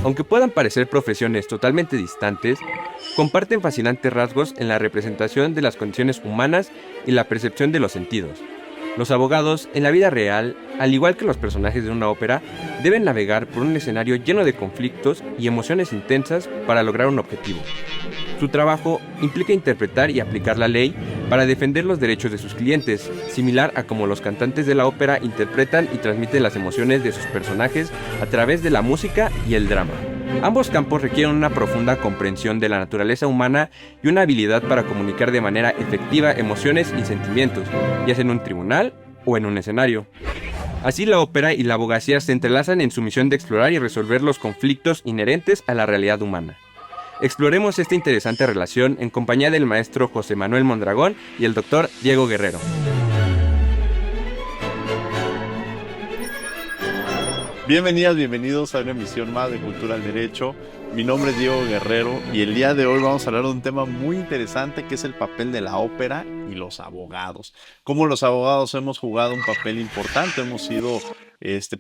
Aunque puedan parecer profesiones totalmente distantes, comparten fascinantes rasgos en la representación de las condiciones humanas y la percepción de los sentidos. Los abogados, en la vida real, al igual que los personajes de una ópera, deben navegar por un escenario lleno de conflictos y emociones intensas para lograr un objetivo. Su trabajo implica interpretar y aplicar la ley para defender los derechos de sus clientes, similar a como los cantantes de la ópera interpretan y transmiten las emociones de sus personajes a través de la música y el drama. Ambos campos requieren una profunda comprensión de la naturaleza humana y una habilidad para comunicar de manera efectiva emociones y sentimientos, ya sea en un tribunal o en un escenario. Así la ópera y la abogacía se entrelazan en su misión de explorar y resolver los conflictos inherentes a la realidad humana. Exploremos esta interesante relación en compañía del maestro José Manuel Mondragón y el doctor Diego Guerrero. Bienvenidas, bienvenidos a una emisión más de Cultura al Derecho. Mi nombre es Diego Guerrero y el día de hoy vamos a hablar de un tema muy interesante que es el papel de la ópera y los abogados. Cómo los abogados hemos jugado un papel importante, hemos sido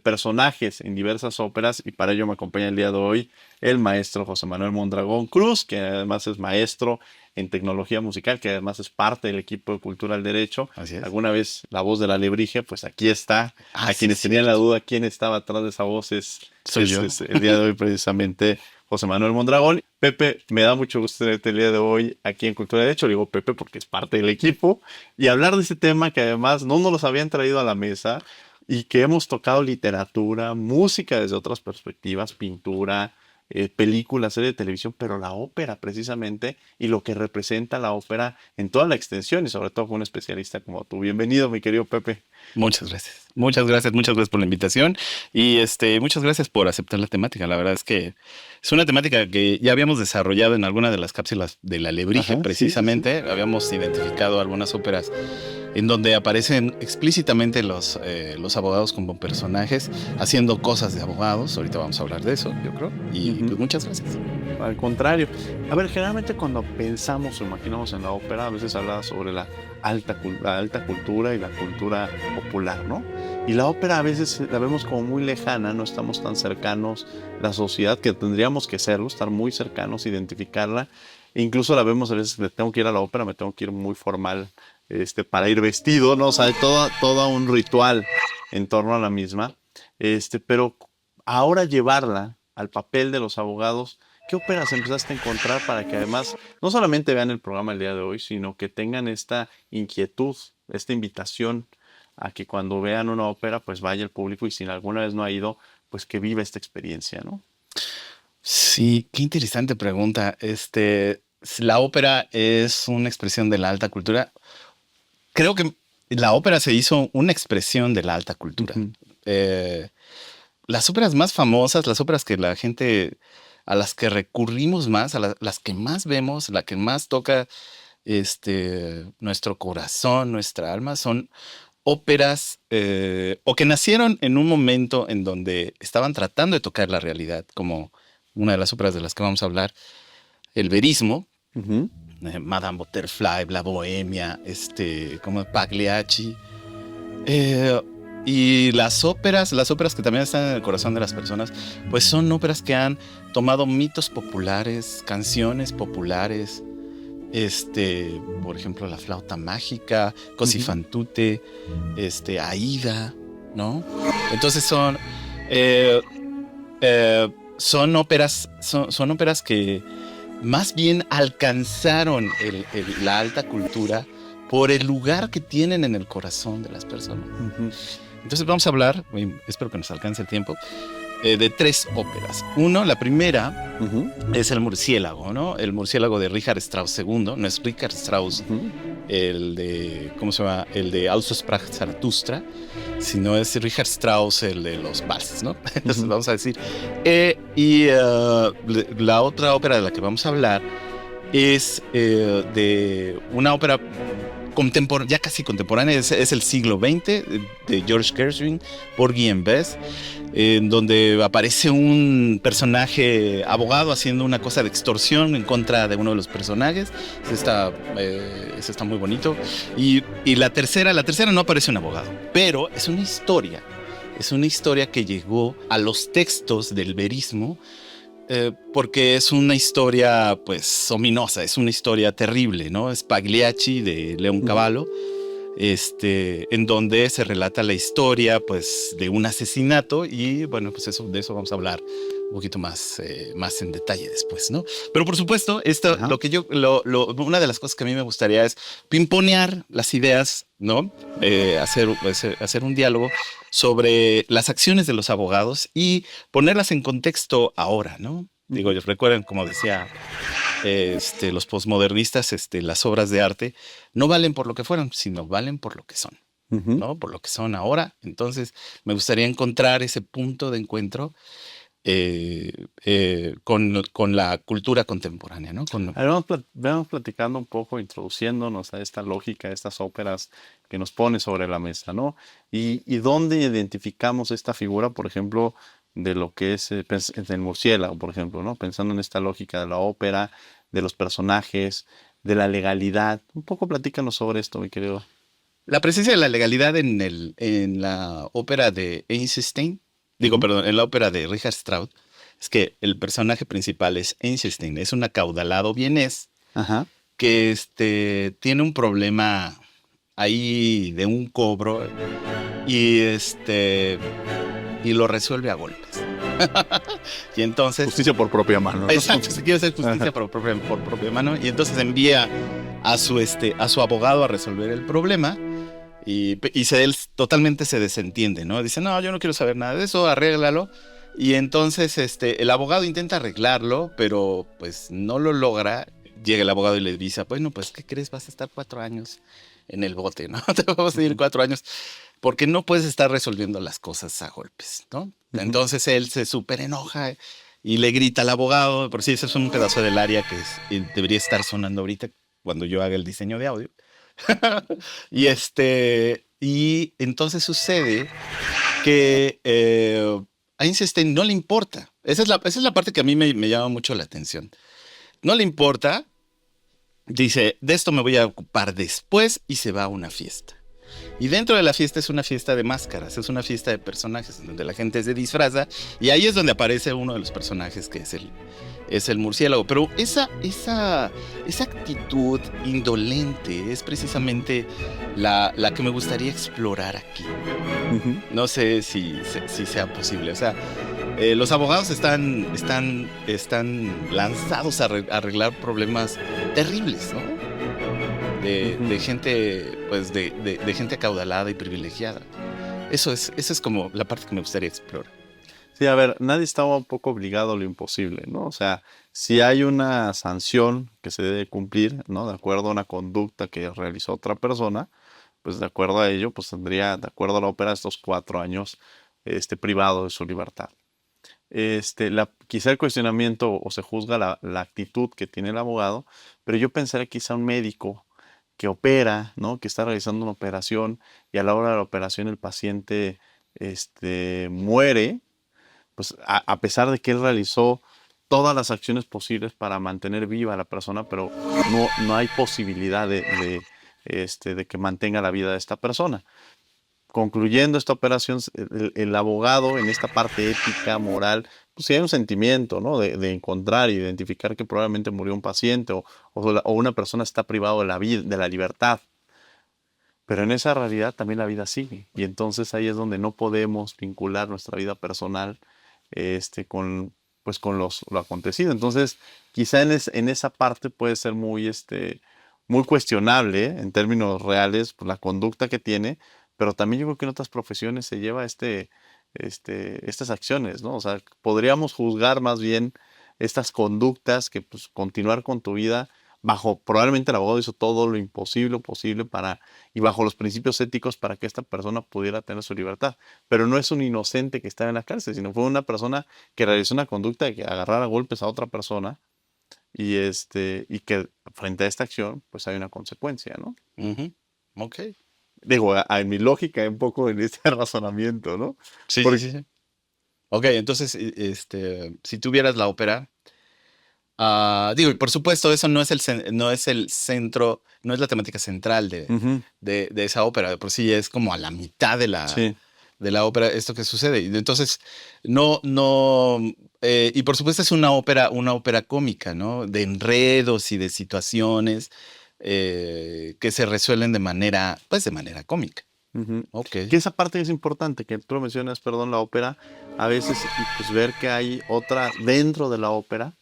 personajes en diversas óperas y para ello me acompaña el día de hoy el maestro José Manuel Mondragón Cruz, que además es maestro en tecnología musical, que además es parte del equipo de Cultura al Derecho. Así es. Alguna vez la voz de la alebrije, pues aquí está. A quienes tenían la duda quién estaba atrás de esa voz Soy yo. es el día de hoy precisamente José Manuel Mondragón. Pepe, me da mucho gusto tenerte el día de hoy aquí en Cultura del Derecho. Le digo Pepe porque es parte del equipo. Y hablar de este tema que además no nos los habían traído a la mesa y que hemos tocado literatura, música desde otras perspectivas, pintura, películas, serie de televisión, pero la ópera precisamente y lo que representa la ópera en toda la extensión y sobre todo con un especialista como tú. Bienvenido, mi querido Pepe. Muchas gracias. Muchas gracias por la invitación y muchas gracias por aceptar la temática. La verdad es que es una temática que ya habíamos desarrollado en alguna de las cápsulas de la Alebrije. Ajá, precisamente. Sí. Habíamos identificado algunas óperas en donde aparecen explícitamente los abogados como personajes haciendo cosas de abogados. Ahorita vamos a hablar de eso, yo creo. Y pues muchas gracias. Al contrario. A ver, generalmente cuando pensamos o imaginamos en la ópera, a veces habla sobre la alta cultura y la cultura popular, ¿no? Y la ópera a veces la vemos como muy lejana, no estamos tan cercanos a la sociedad que tendríamos que serlo, estar muy cercanos, identificarla. E incluso la vemos a veces, me tengo que ir a la ópera, me tengo que ir muy formal para ir vestido, ¿no? O sea, hay todo un ritual en torno a la misma. Pero ahora llevarla al papel de los abogados, ¿qué óperas empezaste a encontrar para que además no solamente vean el programa el día de hoy, sino que tengan esta inquietud, esta invitación a que cuando vean una ópera, pues vaya el público y si alguna vez no ha ido, pues que viva esta experiencia, ¿no? Sí, qué interesante pregunta. La ópera es una expresión de la alta cultura. Creo que la ópera se hizo una expresión de la alta cultura. Las óperas más famosas, las óperas que la gente a las que recurrimos más, las que más vemos, la que más toca nuestro corazón, nuestra alma, son óperas o que nacieron en un momento en donde estaban tratando de tocar la realidad, como una de las óperas de las que vamos a hablar, el verismo, Madame Butterfly, La Bohemia, como Pagliacci, y las óperas que también están en el corazón de las personas, pues son óperas que han tomado mitos populares, canciones populares, por ejemplo, La Flauta Mágica, Così fan tutte, Aida, ¿no? Entonces son óperas que más bien alcanzaron la alta cultura por el lugar que tienen en el corazón de las personas. Entonces vamos a hablar, espero que nos alcance el tiempo, de 3 óperas. La primera es El Murciélago, ¿no? El Murciélago de Richard Strauss II. No es Richard Strauss el de, ¿cómo se llama? El de Also sprach Zarathustra, sino es Richard Strauss el de los valses, ¿no? Entonces vamos a decir. La otra ópera de la que vamos a hablar es de una ópera ya casi contemporánea, es el siglo XX, de George Gershwin, Porgy and Bess, en donde aparece un personaje abogado haciendo una cosa de extorsión en contra de uno de los personajes. Eso está muy bonito. Y la tercera no aparece un abogado, pero es una historia que llegó a los textos del verismo porque es una historia, pues, ominosa, es una historia terrible, ¿no? Es Pagliacci de Leoncavallo, en donde se relata la historia, pues, de un asesinato y, bueno, pues de eso vamos a hablar un poquito más, más en detalle después, ¿no? Pero por supuesto, Ajá. una de las cosas que a mí me gustaría es pimponear las ideas, ¿no? Hacer un diálogo sobre las acciones de los abogados y ponerlas en contexto ahora, ¿no? Digo, recuerden, como decía los posmodernistas, las obras de arte no valen por lo que fueron, sino valen por lo que son, Ujú. ¿no? Por lo que son ahora. Entonces, me gustaría encontrar ese punto de encuentro con la cultura contemporánea, ¿no? A ver, vamos platicando un poco, introduciéndonos a esta lógica, a estas óperas que nos pone sobre la mesa, ¿no? Y dónde identificamos esta figura, por ejemplo, de lo que es el murciélago, por ejemplo, ¿no? Pensando en esta lógica de la ópera, de los personajes, de la legalidad. Un poco platícanos sobre esto, mi querido. La presencia de la legalidad en la ópera de Einstein, Ujú. perdón, en la ópera de Richard Strauss, es que el personaje principal es Einstein, es un acaudalado vienés Ajá. que tiene un problema ahí de un cobro y, y lo resuelve a golpes. Y entonces, Justicia por propia mano, ¿no? exacto, se quiere hacer justicia por propia mano y entonces envía a su abogado a resolver el problema. Él totalmente se desentiende, ¿no? Dice, no, yo no quiero saber nada de eso, arréglalo. Y entonces el abogado intenta arreglarlo, pero pues no lo logra. Llega el abogado y le dice, bueno, pues, ¿qué crees? Vas a estar 4 años en el bote, ¿no? Te vamos a ir 4 años porque no puedes estar resolviendo las cosas a golpes, ¿no? Ujú. Entonces él se súper enoja y le grita al abogado. Por si ese es un pedazo del área que debería estar sonando ahorita cuando yo haga el diseño de audio. y y entonces sucede que a Einstein no le importa. Esa es la parte que a mí me llama mucho la atención. No le importa, dice, de esto me voy a ocupar después y se va a una fiesta. Y dentro de la fiesta es una fiesta de máscaras, es una fiesta de personajes, donde la gente se disfraza y ahí es donde aparece uno de los personajes que es el murciélago. Pero esa actitud indolente es precisamente la que me gustaría explorar aquí. Ujú. No sé si sea posible. O sea, los abogados están lanzados a arreglar problemas terribles, ¿no? De gente, pues, de gente acaudalada y privilegiada. Esa es como la parte que me gustaría explorar. Sí, a ver, nadie está un poco obligado a lo imposible, ¿no? O sea, si hay una sanción que se debe cumplir, ¿no? De acuerdo a una conducta que realizó otra persona, pues de acuerdo a ello, pues tendría, de acuerdo a la ópera, estos 4 años, privado de su libertad. Quizá el cuestionamiento o se juzga la actitud que tiene el abogado, pero yo pensaría quizá un médico que opera, ¿no? Que está realizando una operación y a la hora de la operación el paciente, muere, pues a pesar de que él realizó todas las acciones posibles para mantener viva a la persona, pero no hay posibilidad de que mantenga la vida de esta persona. Concluyendo esta operación, el abogado en esta parte ética, moral, pues sí hay un sentimiento, ¿no? De encontrar, identificar que probablemente murió un paciente o una persona está privado de la vida, de la libertad. Pero en esa realidad también la vida sigue. Y entonces ahí es donde no podemos vincular nuestra vida personal con lo acontecido. Entonces, quizá en esa parte puede ser muy cuestionable, en términos reales, pues, la conducta que tiene, pero también yo creo que en otras profesiones se lleva estas acciones, ¿no? O sea, podríamos juzgar más bien estas conductas que pues continuar con tu vida probablemente el abogado hizo todo lo imposible posible y bajo los principios éticos para que esta persona pudiera tener su libertad. Pero no es un inocente que está en la cárcel, sino fue una persona que realizó una conducta de que agarrar a golpes a otra persona y que frente a esta acción, pues hay una consecuencia, ¿no? Ujú. Ok. Digo, en mi lógica, un poco en este razonamiento, ¿no? Sí, Porque, sí, sí, sí. Ok, entonces, si tuvieras la ópera, digo, y por supuesto, eso no es el centro, no es la temática central ujú, de esa ópera. De por sí es como a la mitad sí. de la ópera esto que sucede. Y entonces, y por supuesto es una ópera cómica, ¿no? De enredos y de situaciones que se resuelven de manera cómica. Okay. Que esa parte es importante, que tú lo mencionas, perdón, la ópera, a veces pues ver que hay otra dentro de la ópera,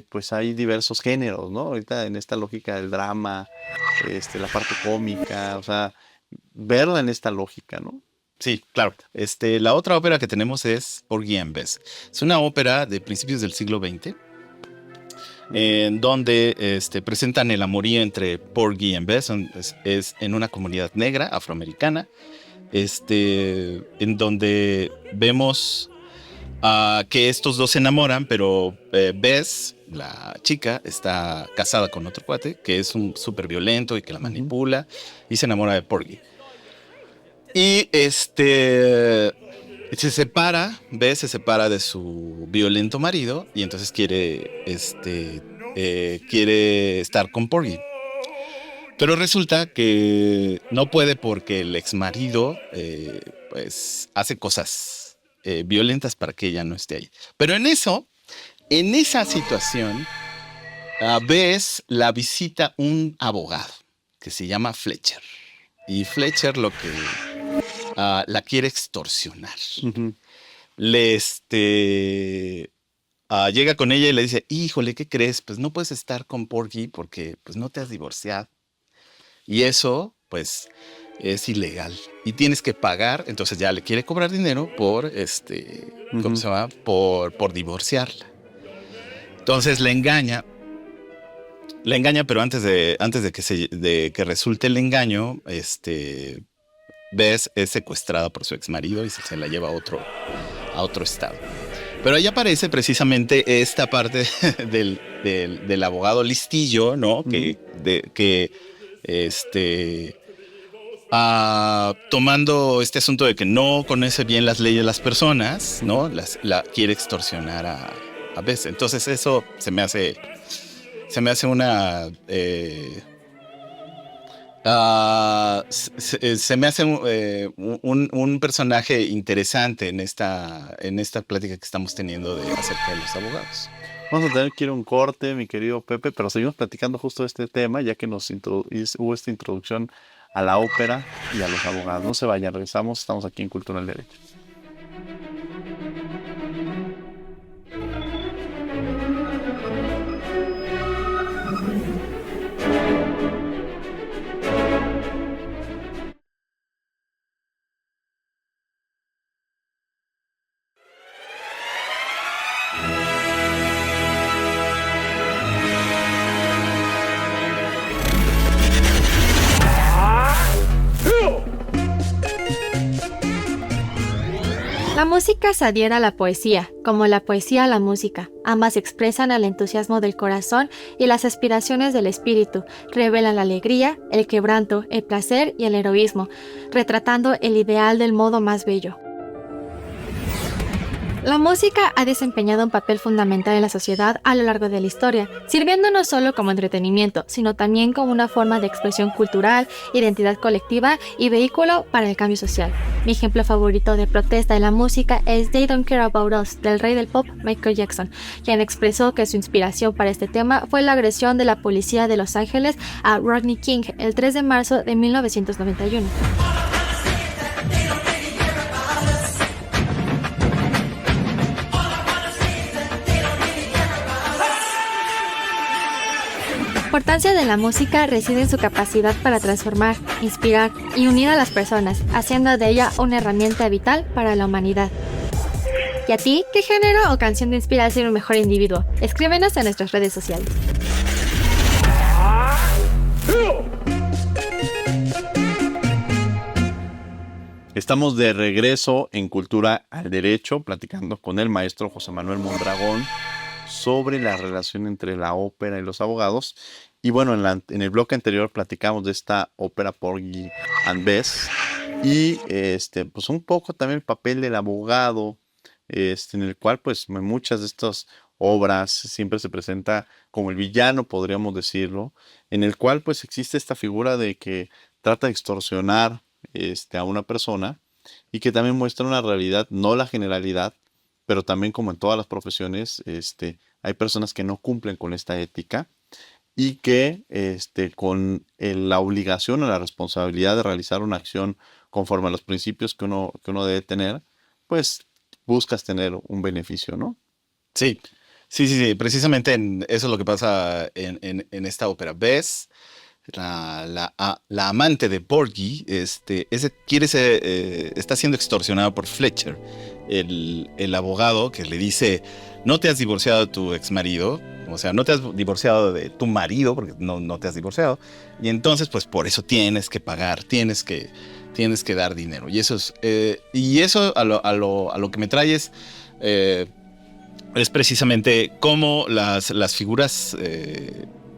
pues hay diversos géneros, ¿no? Ahorita en esta lógica del drama, la parte cómica, o sea, verla en esta lógica, ¿no? Sí, claro. La otra ópera que tenemos es Porgy and Bess. Es una ópera de principios del siglo XX, en donde presentan el amorío entre Porgy and Bess, es en una comunidad negra, afroamericana, en donde vemos que estos dos se enamoran, pero Bess, la chica, está casada con otro cuate, que es un súper violento y que la manipula, y se enamora de Porgy. Y Bess se separa de su violento marido y entonces quiere estar con Porgy. Pero resulta que no puede porque el exmarido pues hace cosas violentas para que ella no esté ahí. Pero en esa situación, Bess la visita un abogado que se llama Fletcher. Y Fletcher la quiere extorsionar. Llega con ella y le dice, híjole, ¿qué crees? Pues no puedes estar con Porgy porque pues no te has divorciado. Y eso, pues, es ilegal. Y tienes que pagar, entonces ya le quiere cobrar dinero por, ¿cómo se llama? Por divorciarla. Entonces le engaña, pero antes de que resulte el engaño, Bess es secuestrada por su exmarido y se la lleva a otro estado. Pero ahí aparece precisamente esta parte del abogado listillo, ¿no? Tomando este asunto de que no conoce bien las leyes de las personas, ¿no? La quiere extorsionar a Bess. Entonces eso se me hace una... se me hace un personaje interesante en esta plática que estamos teniendo acerca de los abogados. Vamos a tener que ir a un corte, mi querido Pepe, pero seguimos platicando justo de este tema, ya que hubo esta introducción a la ópera y a los abogados. No se vayan, regresamos, estamos aquí en Cultura del Derecho. La música se adhiere a la poesía, como la poesía a la música. Ambas expresan el entusiasmo del corazón y las aspiraciones del espíritu, revelan la alegría, el quebranto, el placer y el heroísmo, retratando el ideal del modo más bello. La música ha desempeñado un papel fundamental en la sociedad a lo largo de la historia, sirviendo no solo como entretenimiento, sino también como una forma de expresión cultural, identidad colectiva y vehículo para el cambio social. Mi ejemplo favorito de protesta de la música es They Don't Care About Us, del rey del pop Michael Jackson, quien expresó que su inspiración para este tema fue la agresión de la policía de Los Ángeles a Rodney King el 3 de marzo de 1991. La importancia de la música reside en su capacidad para transformar, inspirar y unir a las personas, haciendo de ella una herramienta vital para la humanidad. ¿Y a ti? ¿Qué género o canción te inspira a ser un mejor individuo? Escríbenos en nuestras redes sociales. Estamos de regreso en Cultura al Derecho, platicando con el maestro José Manuel Mondragón sobre la relación entre la ópera y los abogados. Y bueno, en el bloque anterior platicamos de esta ópera Porgy and Bess y pues un poco también el papel del abogado, en el cual pues en muchas de estas obras siempre se presenta como el villano, podríamos decirlo, en el cual pues existe esta figura de que trata de extorsionar a una persona y que también muestra una realidad, no la generalidad, pero también como en todas las profesiones, hay personas que no cumplen con esta ética y que con la obligación o la responsabilidad de realizar una acción conforme a los principios que uno debe tener, pues buscas tener un beneficio, ¿no? Sí, sí. Precisamente eso es lo que pasa en esta ópera. ¿Ves? La amante de Porgy está siendo extorsionada por Fletcher, el abogado que le dice: no te has divorciado de tu exmarido, o sea, no te has divorciado de tu marido porque no te has divorciado, y entonces pues por eso tienes que pagar, tienes que dar dinero. Y eso a lo que me trae es precisamente cómo las figuras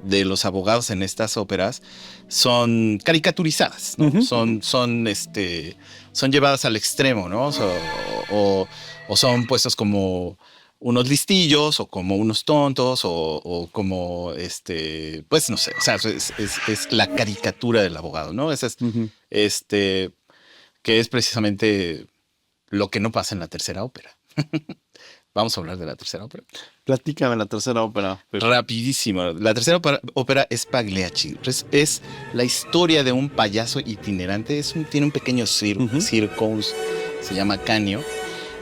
de los abogados en estas óperas son caricaturizadas, ¿no? Son llevadas al extremo, ¿no? O son puestos como unos listillos, o como unos tontos, o como pues no sé, o sea, es la caricatura del abogado, ¿no? Uh-huh. Que es precisamente lo que no pasa en la tercera ópera. Vamos a hablar de la tercera ópera. Platícame la tercera ópera. Rapidísimo. La tercera ópera es Pagliacci. Es la historia de un payaso itinerante. Tiene un pequeño circo, se llama Canio.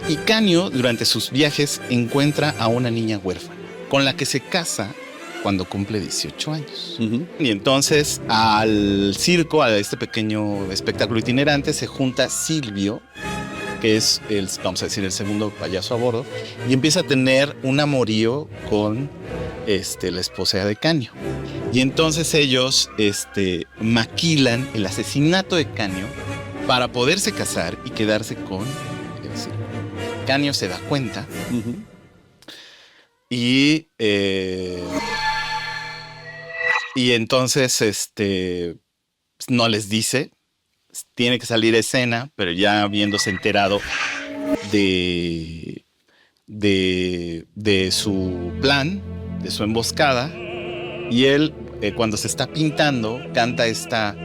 Y Canio, durante sus viajes, encuentra a una niña huérfana, con la que se casa cuando cumple 18 años. Uh-huh. Y entonces al circo, a este pequeño espectáculo itinerante, se junta Silvio, que es vamos a decir, el segundo payaso a bordo, y empieza a tener un amorío con la esposa de Canio. Y entonces ellos maquilan el asesinato de Canio para poderse casar y quedarse con el circo. Canio se da cuenta, Uh-huh. y entonces no les dice. Tiene que salir a escena, pero ya habiéndose enterado de su plan, de su emboscada. Y él, cuando se está pintando,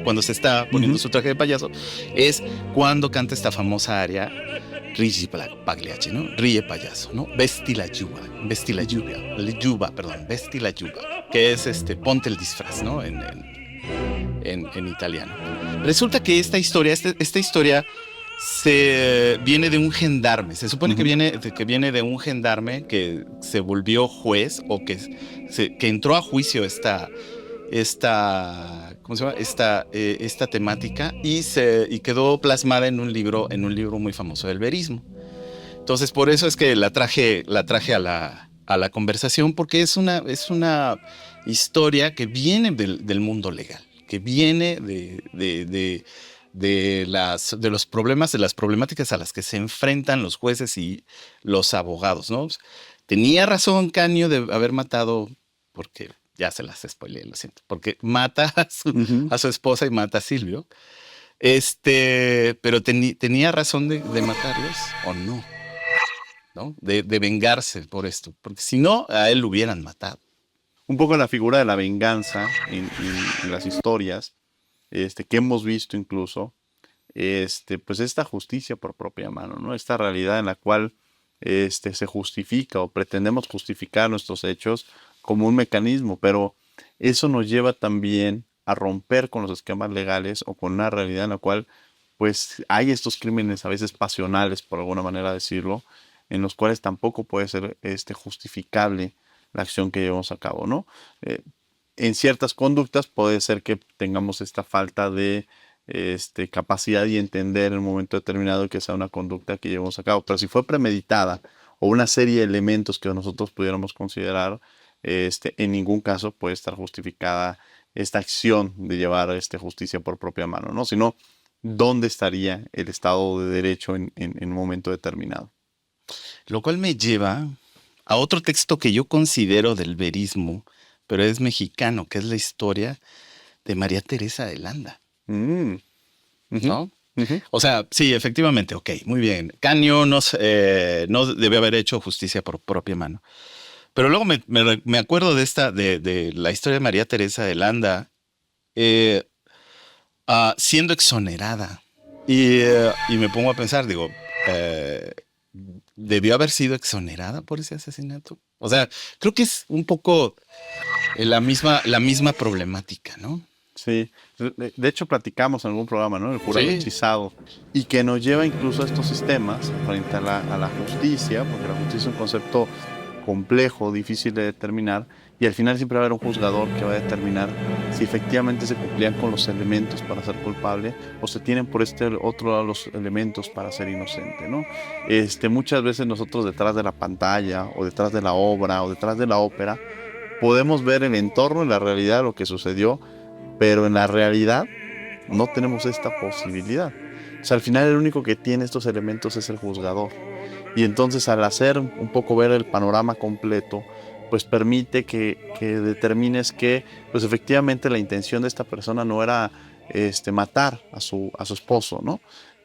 cuando se está poniendo su traje de payaso, es cuando canta esta famosa aria Rigi Pagliacci, ¿no? Ríe payaso, ¿no? Vesti la lluvia, que es ponte el disfraz, ¿no? En italiano. Resulta que esta historia viene de un gendarme. Se supone que viene de un gendarme que se volvió juez, o que entró a juicio ¿cómo se llama? Esta temática, y quedó plasmada en un libro muy famoso del verismo. Entonces, por eso es que la traje a la conversación, porque es una historia que viene del mundo legal, que viene de los problemas, de las problemáticas a las que se enfrentan los jueces y los abogados, ¿no? Tenía razón Canio de haber matado, porque ya se las spoileé, lo siento, porque mata a su esposa y mata a Silvio, pero tenía razón de matarlos, o no, de vengarse por esto, porque si no, a él lo hubieran matado. Un poco la figura de la venganza en las historias, que hemos visto incluso, pues esta justicia por propia mano, ¿no? Esta realidad en la cual se justifica o pretendemos justificar nuestros hechos como un mecanismo, pero eso nos lleva también a romper con los esquemas legales o con una realidad en la cual pues hay estos crímenes a veces pasionales, por alguna manera decirlo, en los cuales tampoco puede ser justificable la acción que llevamos a cabo, ¿no? En ciertas conductas puede ser que tengamos esta falta de capacidad y entender en un momento determinado que sea una conducta que llevamos a cabo, pero si fue premeditada o una serie de elementos que nosotros pudiéramos considerar, en ningún caso puede estar justificada esta acción de llevar justicia por propia mano, ¿no? Sino, ¿dónde estaría el Estado de Derecho en un momento determinado? Lo cual me lleva a otro texto que yo considero del verismo, pero es mexicano, que es la historia de María Teresa de Landa. Uh-huh. ¿No? Uh-huh. O sea, sí, efectivamente, ok, muy bien. Canio no debió haber hecho justicia por propia mano. Pero luego me acuerdo de la historia de María Teresa de Landa siendo exonerada Y me pongo a pensar, digo, ¿debió haber sido exonerada por ese asesinato? O sea, creo que es un poco la misma problemática, ¿no? Sí, de hecho platicamos en algún programa, ¿no? El jurado Sí. hechizado, y que nos lleva incluso a estos sistemas frente a la justicia, porque la justicia es un concepto complejo, difícil de determinar, y al final siempre va a haber un juzgador que va a determinar si efectivamente se cumplían con los elementos para ser culpable o se tienen por este otro lado los elementos para ser inocente, ¿no? Muchas veces nosotros detrás de la pantalla o detrás de la obra o detrás de la ópera podemos ver el entorno y la realidad de lo que sucedió, pero en la realidad no tenemos esta posibilidad. O sea, al final el único que tiene estos elementos es el juzgador. Y entonces al hacer un poco ver el panorama completo, pues permite que determines que pues efectivamente la intención de esta persona no era matar a su esposo, ¿no?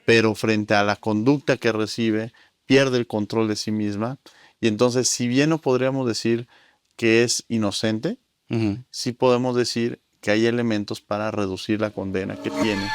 Pero frente a la conducta que recibe, pierde el control de sí misma. Y entonces, si bien no podríamos decir que es inocente, sí podemos decir que hay elementos para reducir la condena que tiene,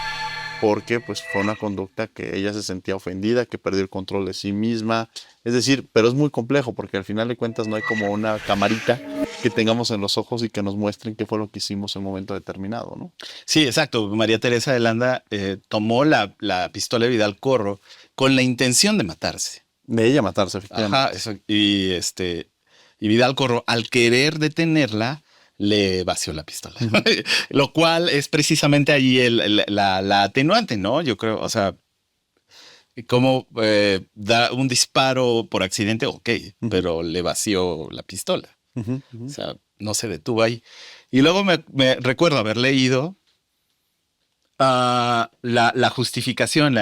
porque pues fue una conducta que ella se sentía ofendida, que perdió el control de sí misma. Es decir, pero es muy complejo porque al final de cuentas no hay como una camarita que tengamos en los ojos y que nos muestren qué fue lo que hicimos en un momento determinado, ¿no? Sí, exacto. María Teresa de Landa tomó la pistola de Vidal Corro con la intención de matarse. De ella matarse, efectivamente. Ajá, eso. Y Vidal Corro, al querer detenerla, le vació la pistola. Lo cual es precisamente allí la atenuante, ¿no? Yo creo, o sea, como da un disparo por accidente, ok, pero le vació la pistola. O sea, no se detuvo ahí. Y luego me recuerdo haber leído la justificación,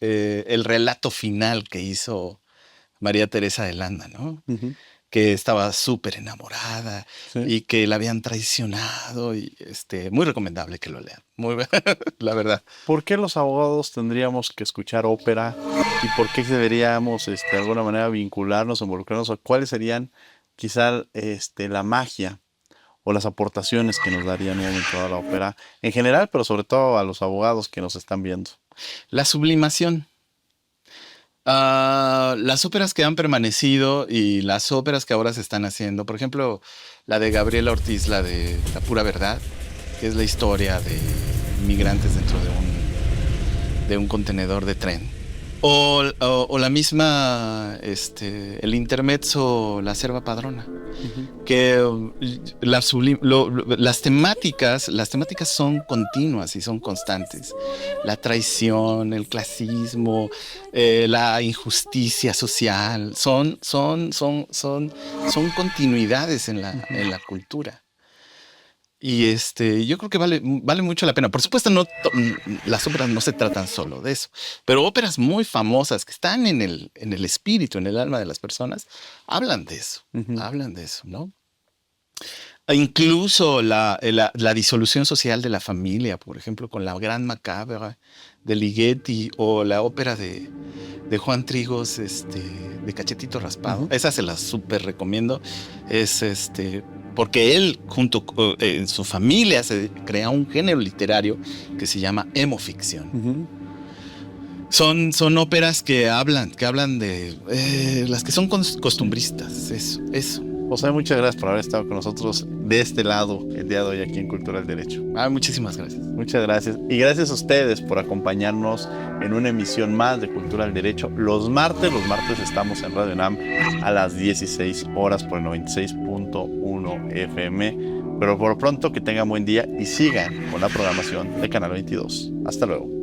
el relato final que hizo María Teresa de Landa, ¿no? Que estaba súper enamorada, sí, y que la habían traicionado. Y muy recomendable que lo lean. La verdad. ¿Por qué los abogados tendríamos que escuchar ópera? ¿Y por qué deberíamos de alguna manera vincularnos, involucrarnos? ¿O cuáles serían quizá la magia o las aportaciones que nos darían un momento a la ópera en general, pero sobre todo a los abogados que nos están viendo? La sublimación. Las óperas que han permanecido y las óperas que ahora se están haciendo, por ejemplo, la de Gabriela Ortiz, la de La Pura Verdad, que es la historia de migrantes dentro de un contenedor de tren. O la misma, el intermezzo La Selva Padrona, que las temáticas son continuas y son constantes. La traición, el clasismo, la injusticia social, son continuidades en la cultura. Y yo creo que vale mucho la pena. Por supuesto, las óperas no se tratan solo de eso, pero óperas muy famosas que están en el espíritu, en el alma de las personas, hablan de eso, ¿no? E incluso la disolución social de la familia, por ejemplo, con La Gran Macabra de Ligeti, o la ópera de Juan Trigos, de Cachetito Raspado. Esa se la súper recomiendo. Es porque él, junto en su familia, se crea un género literario que se llama emoficción. Son óperas que hablan de las que son costumbristas, eso. José, muchas gracias por haber estado con nosotros de este lado el día de hoy aquí en Cultura del Derecho. Muchísimas gracias. Muchas gracias. Y gracias a ustedes por acompañarnos en una emisión más de Cultura del Derecho. Los martes estamos en Radio UNAM a las 16 horas por el 96.1 FM. Pero por pronto que tengan buen día y sigan con la programación de Canal 22. Hasta luego.